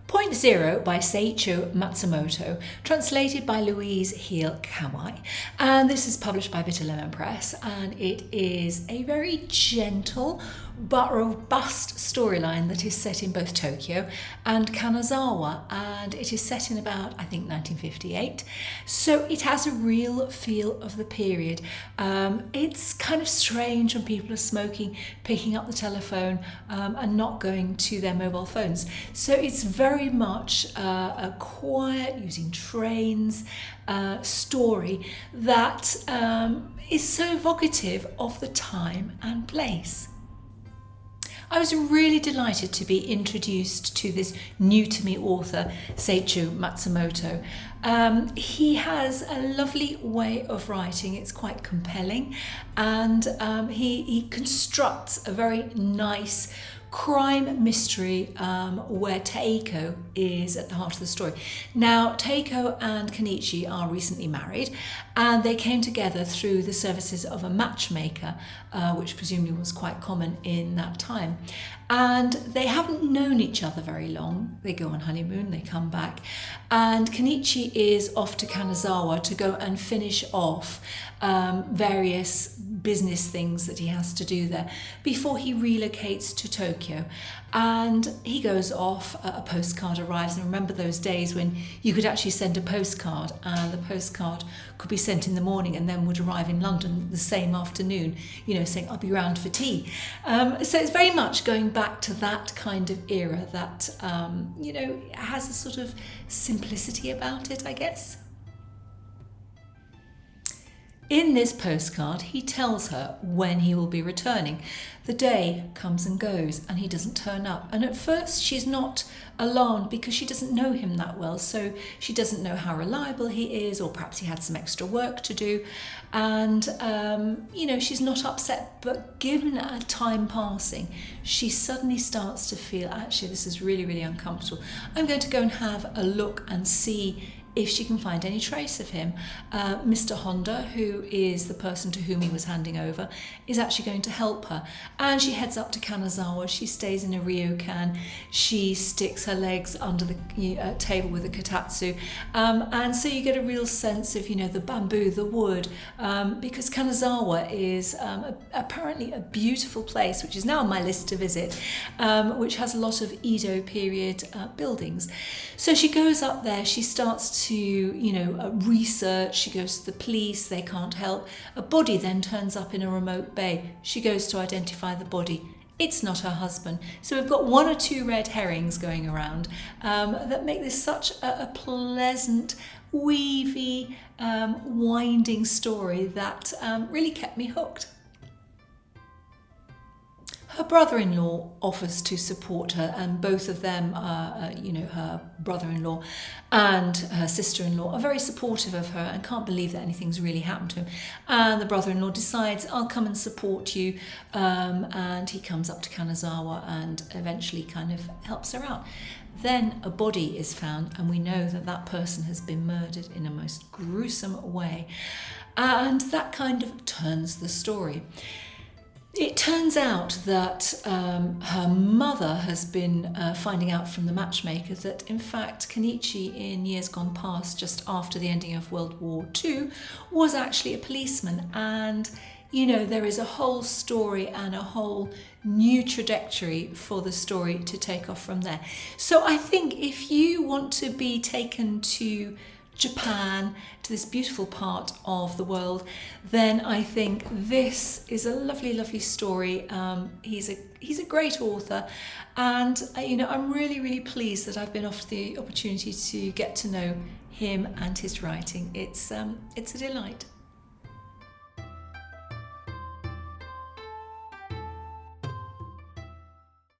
Point Zero by Seiko Matsumoto, translated by Louise Kawai. And this is published by Bitter Lemon Press, and it is a very gentle but robust storyline that is set in both Tokyo and Kanazawa, and it is set in about, I think, 1958. So it has a real feel of the period. It's kind of strange when people are smoking, picking up the telephone and not going to their mobile phones. So it's very much a quiet, using trains story that is so evocative of the time and place. I was really delighted to be introduced to this new to me author, Seiko Matsumoto. He has a lovely way of writing. It's quite compelling, and he constructs a very nice crime mystery where Teiko is at the heart of the story. Now, Teiko and Kenichi are recently married, and they came together through the services of a matchmaker, which presumably was quite common in that time. And they haven't known each other very long. They go on honeymoon, they come back, and Kenichi is off to Kanazawa to go and finish off various business things that he has to do there before he relocates to Tokyo. And he goes off, a postcard arrives, and remember those days when you could actually send a postcard, and the postcard could be sent in the morning and then would arrive in London the same afternoon, you know, saying I'll be round for tea. So it's very much going back to that kind of era that, you know, has a sort of simplicity about it, I guess. In this postcard, he tells her when he will be returning. The day comes and goes and he doesn't turn up. And at first she's not alarmed because she doesn't know him that well. So she doesn't know how reliable he is, or perhaps he had some extra work to do. And, you know, she's not upset. But given a time passing, she suddenly starts to feel, actually, this is really, really uncomfortable. I'm going to go and have a look and see if she can find any trace of him. Mr. Honda, who is the person to whom he was handing over, is actually going to help her. And she heads up to Kanazawa. She stays in a ryokan. She sticks her legs under the table with a kotatsu. And so you get a real sense of, you know, the bamboo, the wood, because Kanazawa is apparently a beautiful place, which is now on my list to visit, which has a lot of Edo period buildings. So she goes up there, she starts to, you know, research, she goes to the police, they can't help. A body then turns up in a remote bay. She goes to identify the body. It's not her husband. So we've got one or two red herrings going around that make this such a pleasant, weavy, winding story that really kept me hooked. Her brother-in-law offers to support her, and both of them, you know, her brother-in-law and her sister-in-law are very supportive of her and can't believe that anything's really happened to him. And the brother-in-law decides, I'll come and support you, and he comes up to Kanazawa and eventually kind of helps her out. Then a body is found, and we know that that person has been murdered in a most gruesome way, and that kind of turns the story. It turns out that her mother has been finding out from the matchmaker that, in fact, Kenichi, in years gone past, just after the ending of World War II, was actually a policeman. And, you know, there is a whole story and a whole new trajectory for the story to take off from there. So I think if you want to be taken to Japan, to this beautiful part of the world, then I think this is a lovely, lovely story. He's a great author, and you know, I'm really, really pleased that I've been offered the opportunity to get to know him and his writing. It's a delight.